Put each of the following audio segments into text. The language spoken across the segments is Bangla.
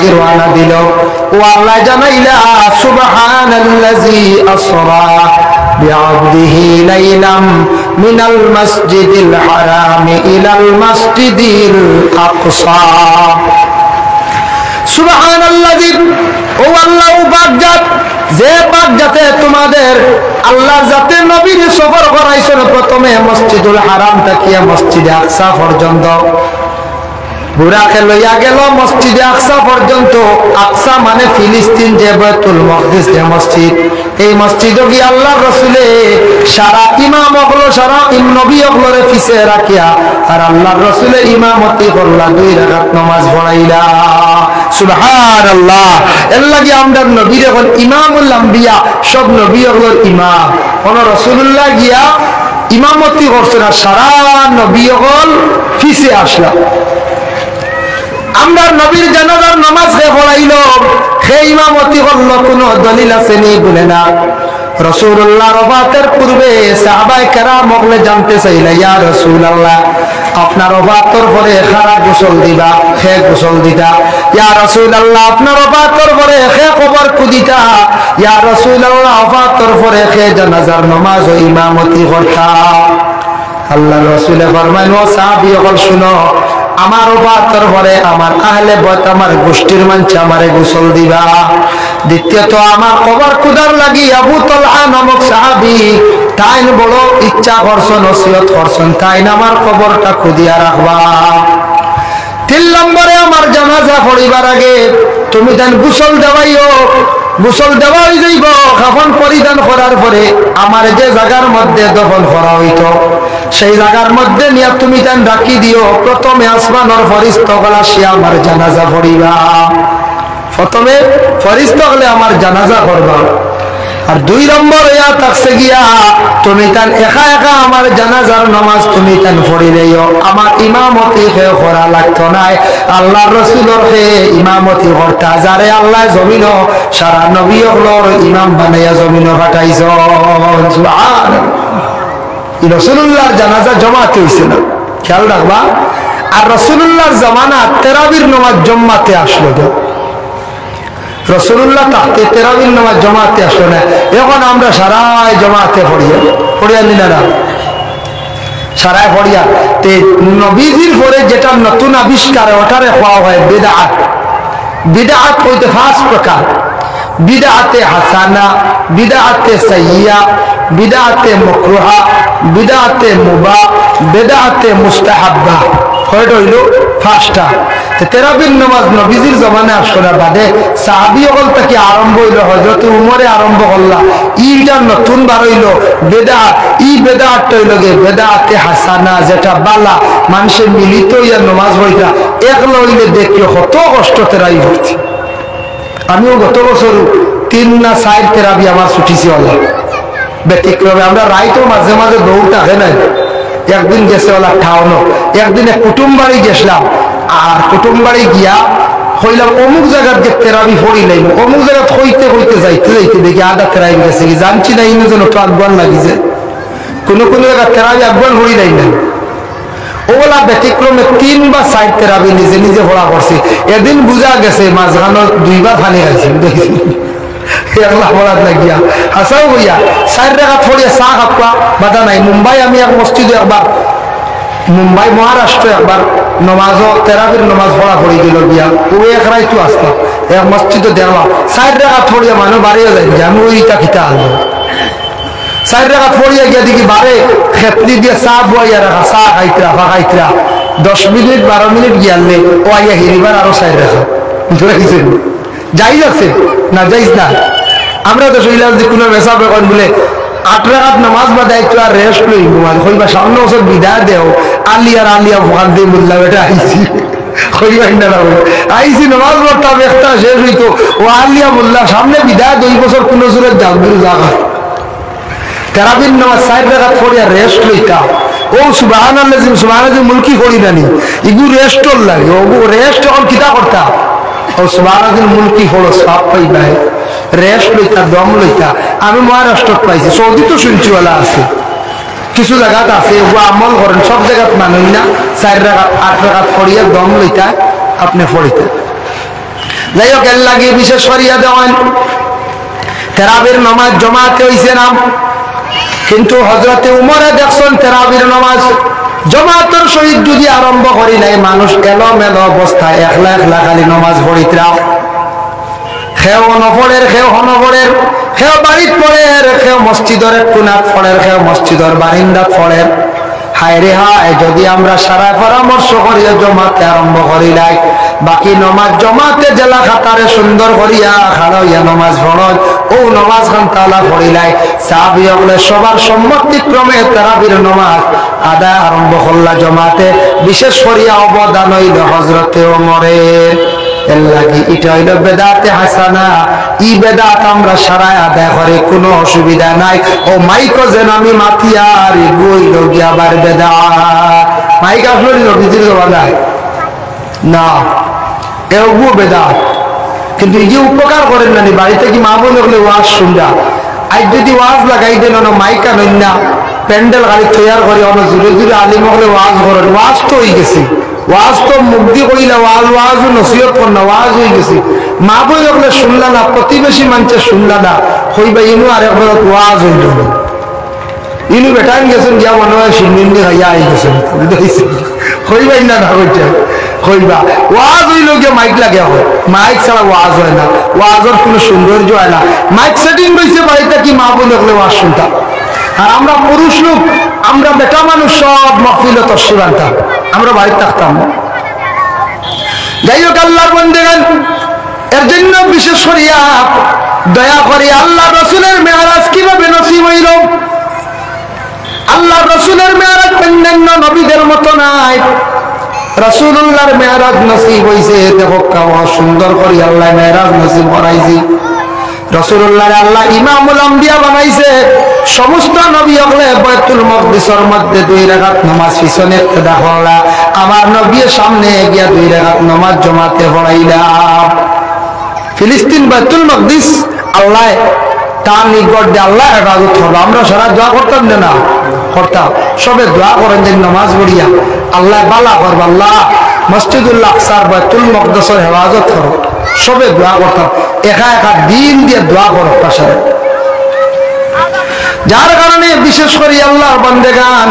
লাগি রওনা দিল। ও আল্লাহ জানাইলা সুবহানাল্লাযী আসরা বিআবদিহি লাইলাম মিনাল মাসজিদিল হারাম ইলাল মাসজিদিল আকসা। সুবহানাল্লাযী, ও আল্লাহ পাক যে পাক জাতে তোমাদের আল্লাহ জাতে নবীর সফর করাইছেন প্রথমে মসজিদুল হারাম থেকে মসজিদে আকসা পর্যন্ত, বুরাকে লইয়া গেল মসজিদে আকসা পর্যন্ত। আকসা মানে ফিলিস্তিন যে বাইতুল মাকদিস যে মসজিদ, এই মসজিদে গিয়ে আল্লাহর রাসূলে সারা ইমাম হলো, সারা নবী হলরে পিছে রাখিয়া আর আল্লাহর রাসূলে ইমামতি করলা, 2 রাকাত নামাজ পড়াইলা। সুবহানাল্লাহ। এর লাগি আমরা নবী যখন ইমামুল আম্বিয়া, সব নবী হলো ইমাম, কোন রাসূলুল্লাহ গিয়া ইমামতি করছে না, সারা নবী হল পিছে আসলা। আমরা নবীর জানাজার নামাজ হে পড়াইল, হে ইমামতি করল, কোন দলিল আছে নেই বলে না। রাসূলুল্লাহ ওফাতের পূর্বে সাহাবায়ে কেরাম মগলে জানতে চাইলা, ইয়া রাসূলুল্লাহ আপনার ওফাতের পরে খারা গোসল দিবা, হে গোসল দিতা। ইয়া রাসূলুল্লাহ আপনার ওফাতের পরে হে কবর কুদিতা। ইয়া রাসূলুল্লাহ ওফাতের পরে হে জানাজার নামাজ ও ইমামতি করতা। আল্লাহর রাসূল ফরমাইল, ও সাহাবী হল শুনো, আমার ওফাতের পরে আমার আহলে বাইত আমার গোষ্ঠীর মানুষ আমারে গোসল দিবা। দ্বিতীয়ত আমার কবর কুদার লাগি আবু তালহা নামক সাহাবী তাইন বড় ইচ্ছা করছেন, ওসিয়ত করছেন, তাইন আমার কবরটা খুদিয়া রাখবা। 3 নম্বরে আমার জানাজা পড়িবার আগে তুমি তাইন গোসল দেওয়াইও, গোসল দেওয়া হয়ে যাইব। কাফন পরিধান করার পরে আমার যে জায়গার মধ্যে দফন করা হইত সেই জায়গার মধ্যে নিয়ে তুমি তান রাখি দিও। প্রথমে আসমানের ফেরেশতাগণ আসিয়া আমার জানাজা পড়িবা, প্রথমে ফেরেশতাগণ আমার জানাজা করবা। আর 2 নম্বর ইয়া থাকছে গিয়া তুমি তান একা একা আমার জানাজার নামাজ তুমি তান পড়ি লইও, আমার ইমামতি হে করা লাগতো নাই। আল্লাহর রাসূলের হে ইমামতি করতা, যারে আল্লাহ জমিন সারা নবী হলর ইমাম বানাইয়া জমিন পাঠাইছ। সুবহানাল্লাহ। রাসূলুল্লাহর জানাজা জমাতে হইছে না, খেয়াল রাখবা। আর রাসূলুল্লাহর জামানা তারাবির নামাজ জমাতে আসলো না, রাসূলুল্লাহ তাতে তারাবির নামাজ জমাতে আসলো না। এখন আমরা সারাই জমাতে পড়িয়া নিলা না, সারাই পড়িয়া তে নবীজির পরে যেটা নতুন আবিষ্কার ওটারে হওয়া হয় বিদআত। বিদআত হইতে 5 প্রকার: বিদআতে হাসানা, বিদআতে সাইয়্যা, বিদআতে মাকরুহা, বিদআতে মুবাহ, বিদআতে মুস্তাহাব্বা। কয়টা হইল? 5টা। তারাবির নামাজ নবীজির জমানে আসলে বাদে সাহাবী হল থেকে আরম্ভ হইল, হযরত উমরে আরম্ভ করলা। এইটা নতুন বার হইল বেদাত। এই বেদাতটা হইল গে বেদাতে হাসানা, যেটা বালা মানুষের মিলিত হইয়া নামাজ পড়িতা একলা হইলে দেখিও কত কষ্ট তেরাই হচ্ছে। আমিও গত বছর 3 না 4 তেরাবি আমার ছুটিছি হল ব্যতিক্রমে। আমরা রাইতো মাঝে মাঝে দৌড় থাকে নাই। একদিন গেছে ওলা ঠাউনো, একদিনে কুটুম বাড়ি গেছিলাম। আর কুটুম বাড়ি গিয়া হইলাম অমুক জায়গার যে তেরাবি পড়ি লাইম, অমুক জায়গা হইতে হইতে যাইতে যাইতে দেখি আধা তেরাবি গেছে কি জানছি না, ইনো যেন তো আকবর লাগিছে। কোনো কোনো জায়গা তেরাবি আকবর হই নাই না, ওলা ব্যতিক্রমে 3 বা 4 তেরাবি নিজে নিজে পড়া করছি। এদিন বুঝা গেছে মাঝখানে 2 বার খানি খাইছি দেখি একলা পড়ার লাগিয়া হাসাও হইয়া 4 রাকাত পড়িয়া চা খাপা বাধা নাই। মুম্বাই আমি এক মসজিদে একবার, মুম্বাই মহারাষ্ট্র একবার নমাজও তেরাবির নমাজ পড়া পড়ি গেল গিয়া ও এক রাইতো আসতাম এক মসজিদে দেওয়া 4 রাকাত পড়িয়া মানুষ বাড়িয়ে যায় যে আমি ওইটা খিতা আনবো। 4 রাকাত পড়িয়া গিয়া দেখি বারে খেতলি দিয়ে চা বইয়া রাখা, চা খাইতরা ফাঁকাইতরা 10 মিনিট 12 মিনিট গিয়ালে ও আইয়া হিরিবার আরো 4 রাকাত ধরেছেন। যাইজ আছে না যাইজ না? আমরা তো শৈলাম যে কোনো মেসাব এখন বলে 8 রাকাত নামাজ বা দায়িত্ব আর রেস্ট লই ঘুমান কইবা সামনে বছর বিদায় দেও আলিয়ার আলিয়া ভোগান দিয়ে বললাম এটা আইসি কইবাই না আইসি নামাজ পড়তাম একটা শেষ হইতো ও আলিয়া বললাম সামনে বিদায় 2 বছর কোন সুরে যাবে জায়গা তেরাবির নামাজ 4 রাকাত পড়িয়া রেস্ট লইতা। ও সুবহানাল্লাহ সুবহানাল্লাহ মুলকি করি নানি ইগু রেস্ট লাগে, ও রেস্ট যখন কিতা করতা ও সুবহানাল্লাহ মুলকি হলো সব পাইবা, রেস্ট লইতা দম লইতা। আমি মহারাষ্ট্র পাইছি, সৌদি তো শুনছি ওলা আছে, কিছু জায়গাত আছে ও আমল করেন, সব জায়গাত মানুষ না 4 রাকাত 8 রাকাত পড়িয়া দম লইতা আপনি পড়িতা। যাই হোক এর লাগে বিশেষ করিয়া দেওয়ান তেরাবির নামাজ জমাতে হইছে না, কিন্তু হযরতে উমরে দেখছেন তেরাবির নামাজ জমাতের সহিত যদি আরম্ভ করি নাই মানুষ এলোমেলো অবস্থায় একলা একলা খালি নামাজ পড়িতরা, খেও নপড়ের খেও হনপড়ের খেও বাড়িত পড়ের খেও মসজিদের কোনাত পড়ের খেও মসজিদের বারিন্দাত পড়ের। হায় রে হায়, যদি আমরা সারা পরামর্শ করিয়া জমাতে আরম্ভ করিলাই, বাকি নমাজ জমাতে জেলা খাতারে সুন্দর করিয়া খাড়াইয়া নমাজ পড়য় ও নমাজ খান তালা পড়িলাই সাহাবী হলে সবার সম্মতিক্রমে তারাবির নমাজ আদায় আরম্ভ করলা জমাতে। বিশেষ করিয়া অবদান হইল হযরতে ওমরের। এর লাগি এটা হইল বেদাতে হাসানা। ই বেদাত আমরা সারায় আদায় করে কোনো অসুবিধা নাই। ও মাইকো যেন আমি মাতিয়ার গইল গিয়াবার বেদাত মাইক আসলে নবীজির জবানায় না, এগু বেদাত। কিন্তু এই যে উপকার করেন না বাড়িতে কি মা বোন হলে ওয়াজ শুনরা, আজ যদি ওয়াজ লাগাই দেন মাইকা নই না প্যান্ডেল গাড়ি তৈয়ার করে অন জুড়ে জুড়ে আলিম হলে ওয়াজ করেন, ওয়াজ তো হয়ে গেছে, ওয়াজ তো মুক্তি কইলা ওয়াজ ওয়াজও নসিহত কর না, ওয়াজ হয়ে গেছে। মা বই হলে শুনলা না, প্রতিবেশী মানুষের শুনলা না, হইবা ইনু আর একবার ওয়াজ হইল ইনু বেটান গেছেন যা মনে হয় সিন্দি খাইয়া আই গেছেন, হইবাই না না হইতে হইবা ওয়াজ হইল গিয়ে মাইক লাগে হয়, মাইক ছাড়া ওয়াজ হয় না, ওয়াজের কোনো সৌন্দর্য হয় না। মাইক সেটিং রয়েছে বাড়িতে কি মা বই হলে ওয়াজ শুনতাম। আর আমরা পুরুষ লোক আমরা বেটা মানুষ সব মহফিল তসিব আনতাম, আমরা বাড়িতে থাকতাম। যাই হোক আল্লাহর বান্দাগণ, এর জন্য বিশেষ করিয়া দয়া করে আল্লাহ রসুলের মেরাজ কিভাবে নসিব হইল। আল্লাহ রসুলের মেরাজ অন্যান্য নবীদের মতো নাই, রাসূলুল্লাহর মেরাজ নসিব হইছে। দেখো কেমন সুন্দর করে আল্লাহ মেরাজ নসিব করাইছে। রাসূলুল্লাহ আল্লাহ ইমামুল আম্বিয়া বানাইছে। সমস্ত নবী হলে বাইতুল মকদিসের মধ্যে 2 রাকাত নামাজ পিছনে ইক্তেদা করলা, আমার নবীর সামনে গিয়া 2 রাকাত নামাজ জমাতে পড়াইলাম। ফিলিস্তিন বাইতুল মকদিস আল্লাহ তার নিকট দিয়ে আল্লাহ ইবাদত করবো। আমরা সারা দোয়া করতাম না করতাম, সবে দোয়া করেন যে নামাজ পড়িয়া আল্লাহ বালা করবো, আল্লাহ মসজিদুল আকসার বাইতুল মকদিসের হেফাজত করো, সবে দোয়া করতাম। একা একা দিন দিয়ে দোয়া করো পাশে। যার কারণে বিশেষ করে আল্লাহর বান্দাগান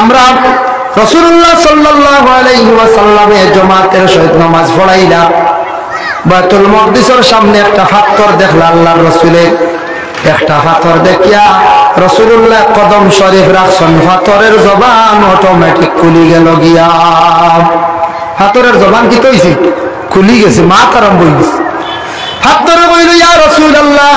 আমরা রাসূলুল্লাহ সাল্লাল্লাহু আলাইহি ওয়াসাল্লামের জামাতের সহিত নামাজ পড়াইলা। বাইতুল মকদিসের সামনে একটা পাথর দেখলা আল্লাহর রাসূলের, একটা পাথর দেখিয়া রাসূলুল্লাহ কদম শরীফ রাখছেন, পাথরের জবান অটোমেটিক খুলি গেল গিয়া। পাথরের জবান কি কইছে? খুলি গেছে, মাথা আরম্ভ হয়ে গেছে। পাথরে কইল ইয়া রাসূলুল্লাহ,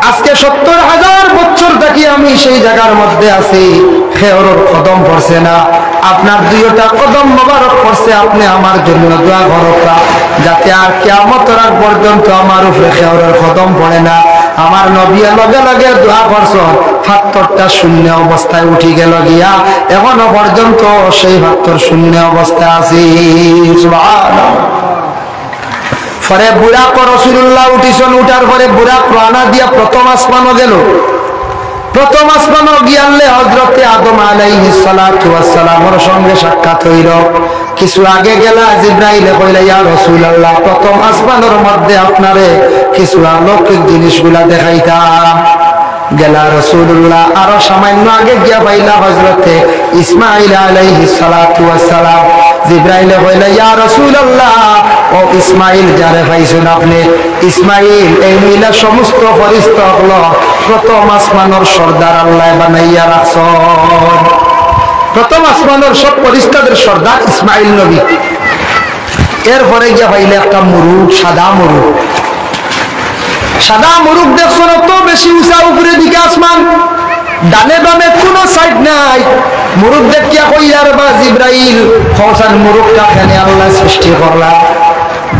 আজকে 70,000 বছর থাকি আমি সেই জায়গার মধ্যে আছি, খেয়রের কদম পড়ছে না, আপনার 2টা কদম মোবারক পড়ছে, আপনি আমার জন্য দোয়া করবা যাতে আর কিয়ামতের আগ পর্যন্ত আমার উপরে খেয়রের কদম পড়ে না। আমার নবী লগে লগে দোয়া করছ, পাথরটা শূন্য অবস্থায় উঠি গেল গিয়া, এখনো পর্যন্ত সেই পাথর শূন্য অবস্থায় আছে। সুবহানাল্লাহ। পরে বুরাক রাসূলুল্লাহ উঠিছেন, উঠার পরে বুরাক রানা দিয়া প্রথম আসমানও গেল। প্রথম আসমানও গিয়ালে হযরতে আদম আলাইহিস সালাতু ওয়াস সালামের সঙ্গে সাক্ষাৎ হইল। কিছু আগে গেলা জিবরাইলে কইলা ইয়া রাসূলুল্লাহ, প্রথম আসমানের মধ্যে আপনারে কিছু অলৌকিক জিনিসগুলা দেখাইতাম। গেলা রাসূলুল্লাহ আরো সামান্য আগে গিয়া পাইলা হযরতে ইসমাঈল আলাইহিস সালাতু ওয়াস সালাম। জিবরাইলে কইলা ইয়া রাসূলুল্লাহ, ও ইসমাইল যারে পাইছেন আপনি, ইসমাইল এই মহিলা সমস্ত ফেরেশতা হলো প্রথম আসমানের সর্দার আল্লাহ বানাইয়া রাখছেন। প্রথম আসমানের সব ফেরেশতাদের সর্দার ইসমাইল নবী। এরপরে গিয়া পাইলে একটা মুরুগ, সাদা মুরুগ। সাদা মুরুগ দেখছেন অত বেশি উঁচা, উপরে দিকে আসমান, ডানে বামে কোনো সাইড নাই। মুরুগ দেখিয়া কইয়ার বা জিবরাইল, ফসান মুরুগটা কেন আল্লাহ সৃষ্টি করলা?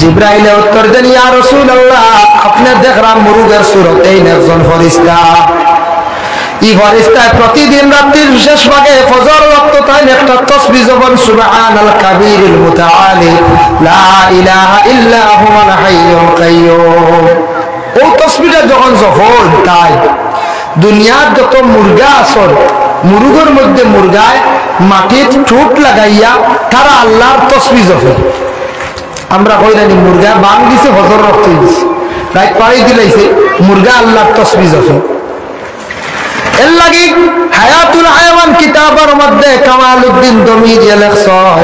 জিবরাইলে উত্তর দেন ইয়া রাসূলুল্লাহ, আপনি দেখলাম মুরুগের সুরতে একজন ফেরেশতা। এই ফেরেশতায় প্রতিদিন রাত্রির শেষ ভাগে ফজর ওয়াক্ত তাই একটা তাসবিহ জবান সুবহানাল কাবীরুল মুতাআলি লা ইলাহা ইল্লা হুয়াল হাইয়ুল কাইয়্যুম। ও তাসবিহটা যখন জফর তাই দুনিয়ার যত মুরগা আসল, মুরুগের মধ্যে মুরগায় মাটির ঠোঁট লাগাইয়া তারা আল্লাহর তাসবিহ জফর। আমরা কইরানি মুরগা বাং দিছে হজর রক্ত দিছে রাইট পাড়ি দিলাইছে মুরগা আল্লাহর তসবিহ আছে এর লাগি হায়াতুল হায়াওয়ান কিতাবের মধ্যে কামালউদ্দিন দমিজি লেখছেন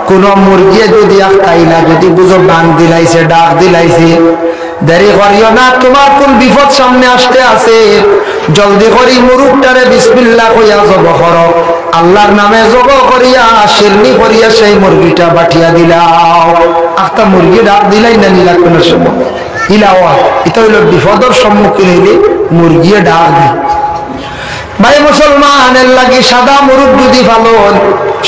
কোন মুরগি যদি আখাইলা যদি বুঝো বাং দিলাইছে ডাক দিলাইছে দেরি করিও না তোমার কোন বিপদ সামনে আসতে আছে জলদি করি মুরুগটারে বিসমিল্লাহ কইয়া জব করো আল্লাহর নামে জব করিয়া শিরনি করিয়া সেই মুরগিটা বাটিয়া দিলাও আখতা মুরগি ডাক দিলাই না নিলা কোন সময় ইলাওয়া এটা হইল বিপদের সম্মুখীন হইলে মুরগি ডাক দেয় ভাই মুসলমানের লাগি সাদা মুরগ যদি ফালন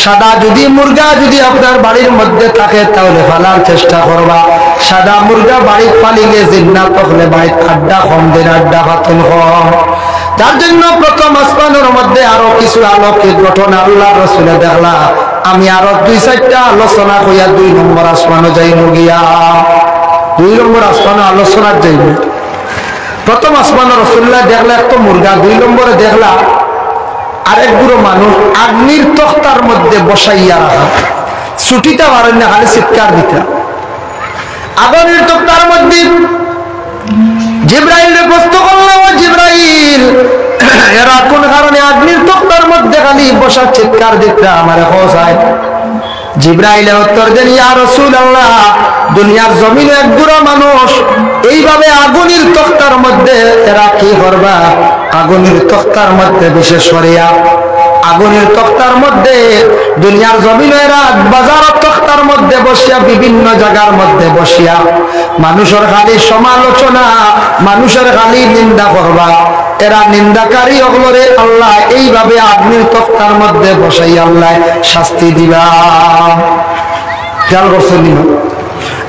সাদা যদি মুরগা যদি আপনার বাড়ির মধ্যে থাকে তাহলে ফালার চেষ্টা করবা সাদা মুরগা বাড়ির পালিলে জিন্নাত হলে বাড়ির আড্ডা কম দিন আড্ডা ফাতুন কম তার জন্য প্রথম আসমানের মধ্যে আরো কিছু আলোকিত ঘটনা আল্লাহ রাসূলে দেখলা আমি আরো 2-4টা আলোচনা কইয়া 2 নম্বর আসমানে যাইব গিয়া 2 নম্বর আসমানে আলোচনা যাইব প্রথম আসমানে রাসূলুল্লাহ দেখলা একটা মুরগা 2 নম্বরে দেখলা আরেক বুড়ো মানুষ আগ্নির তক্তার মধ্যে বসাইয়া রাখা ছুটিটা পারেন না খালি চিৎকার দিতা আগুনের তক্তার মধ্যে জিবরাইলের প্রশ্ন করলাম ও জিবরাইল এরা কোন কারণে আগ্নির তক্তার মধ্যে খালি বসার চিৎকার দিতা আমারে খোঁজায় জিবরাইলের উত্তর দেন ইয়া রাসূলুল্লাহ দুনিয়ার জমিনে এক বুড়ো মানুষ এইভাবে আগুনের তক্তার মধ্যে এরা কি করবা আগুনের তক্তার মধ্যে বিশেষ করিয়া আগুনের তক্তার মধ্যে দুনিয়ার জমিনে এরা বাজারের তক্তার মধ্যে বসিয়া বিভিন্ন জায়গার মধ্যে বসিয়া মানুষের খালি সমালোচনা মানুষের খালি নিন্দা করবা এরা নিন্দাকারী হলরে আল্লাহ এইভাবে আগ্নির তক্তার মধ্যে বসাই আল্লাহ শাস্তি দিবা খেয়াল করছেন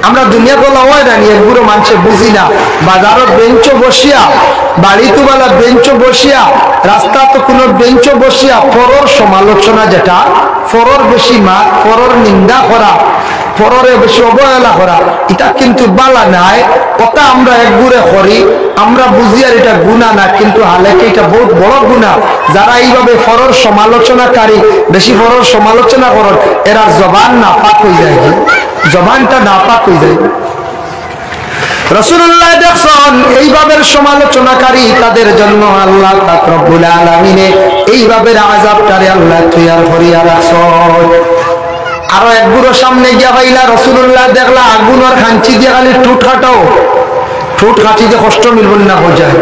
আমরা দুনিয়া বলা হয় না নিয়ে পুরো মানুষে বুঝি না বাজারত বেঞ্চ বসিয়া বাড়িতে বেলা বেঞ্চ বসিয়া রাস্তা তো কোনো বেঞ্চ বসিয়া পরর সমালোচনা যেটা পরর বেশি মাত পরর নিন্দা করা পররে বেশি অবহেলা করা এটা কিন্তু বালা নাই ওটা আমরা একগুড়ে করি আমরা বুঝি আর এটা গুনাহ না কিন্তু হালেকে এটা বহুত বড় গুনাহ যারা এইভাবে পরর সমালোচনাকারী বেশি পরর সমালোচনা করেন এরা জবান নাপাক হয়ে যায় জবানটা নাপাক হয়ে যায় রাসূলুল্লাহ দেখছেন এইভাবে সমালোচনাকারী তাদের জন্য আল্লাহ পাক রব্বুল আলামিনে এইভাবে আযাবটারে আল্লাহ তৈয়ার করিয়া রাখছেন আরো এক বুড়ো সামনে গিয়া পাইলা রাসূলুল্লাহ দেখলা আগুনের খাঞ্চি দিয়ে খালি ঠুট কাটাও ঠুট কাটিতে কষ্ট মিলব না হয়ে যায়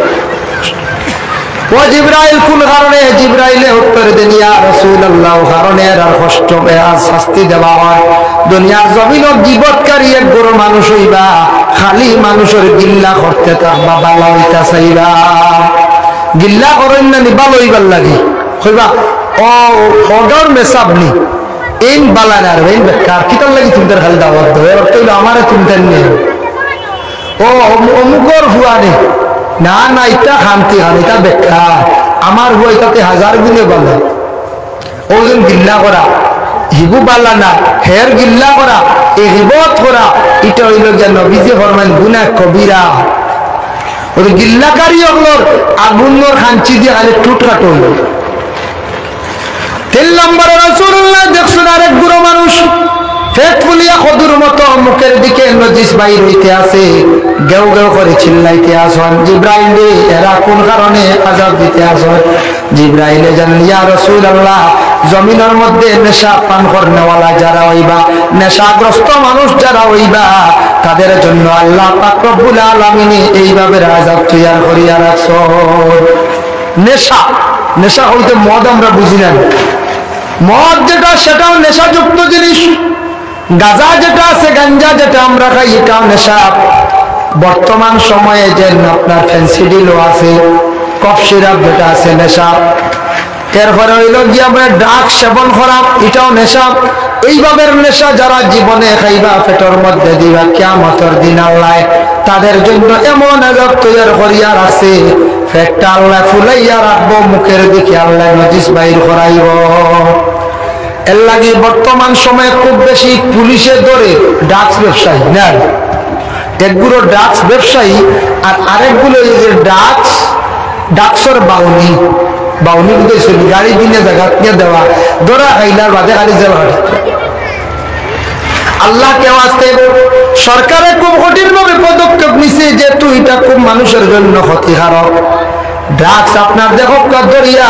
ও জিবরাইল কোন কারণে জিবরাইলে উত্তর দেন ইয়া রাসূলুল্লাহ কারণে আর কষ্ট আর শাস্তি দেওয়া হয় দুনিয়ার জমিনের জীবতকারী এক বড় মানুষ হইবা খালি মানুষের গিল্লা করতে থাকবা ভালো হইতা চাইবা গিল্লা করেন না নি ভালো হইবার লাগি কইবা ও অর্ডার মেসাবনি এই বালানার এই বেকার কিতার লাগি তুমি খালি দাওয়াত দাও এবার কইলো আমারে তুমি নিয়ে ও অমুকর হুয়া নেই না না এটা শান্তি খান এটা বেকার আমার হুয়া এটাতে 1000 গুণে ভালো ওজন গিল্লা করা হিবু বালা না হের গিল্লা করা এই হিবত করা এটা হইল যে নবীজি ফরমান গুনাহ কবিরা ওই গিল্লাকারী হলোর আগুনের খাঞ্চি দিয়ে খালি টুট কাটো হইল 3 নম্বরে রাসূলুল্লাহ দেখছেন আরেক বুড়ো মানুষ পেট ফুলিয়া খদুর মতো মুখের দিকে নজিস বাইর হইতে আছে গেউ গেউ করে চিল্লাইতে আসেন জিবরাইল এরা কোন কারণে আযাব দিতে আসেন জিবরাইলে জানেন ইয়া রাসূলুল্লাহ জমিনের মধ্যে নেশা পান করনেওয়ালা যারা হইবা নেশাগ্রস্ত মানুষ যারা হইবা তাদের জন্য আল্লাহ পাক রব্বুল আলামিন এইভাবে আযাব তৈয়ার করিয়া রাখছেন নেশা নেশা হইতে মদ আমরা বুঝি না মদ যেটা সেটাও নেশাযুক্ত জিনিস গাঁজা যেটা আছে গাঞ্জা যেটা আমরা খাই এটাও নেশা বর্তমান সময়ে যে আপনার ফেন্সিডিলও আছে কফ সিরাপ যেটা আছে নেশা এরপরে হইল গিয়ে আমরা ড্রাগস সেবন করা এটাও নেশা এইভাবে নেশা যারা জীবনে খাইবা পেটের মধ্যে দিবা কিয়ামতের দিন আল্লাহ তাদের জন্য এমন আযাব তৈয়ার করিয়া রাখছে পেটটা আল্লাহ ফুলাইয়া রাখবো মুখের দিকে আল্লাহ নজিস বাইর করাইব এর লাগে বর্তমান সময়ে খুব বেশি পুলিশে ধরে ড্রাগস ব্যবসায়ী না একগুলো ড্রাগস ব্যবসায়ী আর আরেকগুলো ড্রাগসের বাউনি বাউনি বুঝেছিল গাড়ি দিনে জায়গা নিয়ে দেওয়া ধরা খাইলার বাদে খালি জেল আল্লাহ কেউ আসতে সরকারে খুব কঠিনভাবে পদক্ষেপ নিছে, যেহেতু এটা খুব মানুষের জন্য ক্ষতিকারক। ড্রাগস আপনার দেখো দরিয়া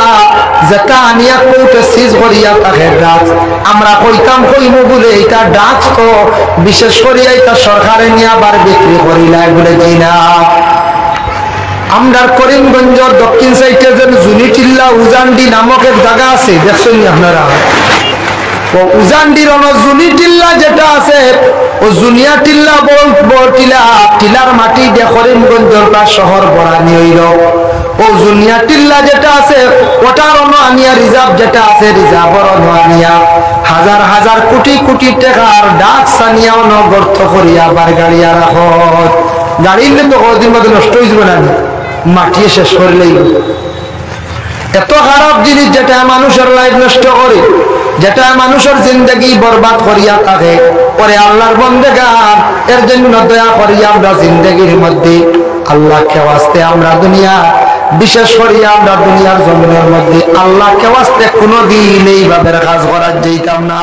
যেটা আনিয়া কৌটে সিজ করিয়া তাকে ড্রাগস আমরা কইতাম কইব বলে এটা ড্রাগস তো বিশেষ করিয়া এটা সরকারে নিয়ে আবার বিক্রি করিলা বলে যাই না। আমরা করিমগঞ্জ দক্ষিণ সাইডে যে জুনিটিল্লা উজান্ডি নামক এক জায়গা আছে, দেখছেন আপনারা? উজান্ডির জুনিটিল্লা যেটা আছে, ও জুনিয়া টিল্লা টিলা টিলার মাটি দিয়ে করিমগঞ্জের শহর বড়ানি হইল। ও জুনিয়া টিল্লা যেটা আছে ওটার আনিয়া রিজার্ভ যেটা আছে রিজার্ভর আনিয়া হাজার হাজার কোটি কোটি টাকার ডাক সানিয়া গর্ত করিয়া বার গাড়িয়া রাখত। গাড়ির তো কদিন মধ্যে নষ্ট হয়ে যাবে না, মাটিয়ে শেষ করলেই। এত খারাপ জিনিস যেটা মানুষের লাইফ নষ্ট করে, যেটা মানুষের জিন্দগি বরবাদ করিয়া থাকে, পরে আল্লাহর বন্দেগার এর জন্য দয়া করিয়া আমরা জিন্দগির মধ্যে আল্লাহকে ওয়াস্তে আমরা দুনিয়া বিশেষ করিয়া আমরা দুনিয়ার জমিনের মধ্যে আল্লাহকে ওয়াস্তে কোনোদিন এইভাবে কাজ করার যেতাম না।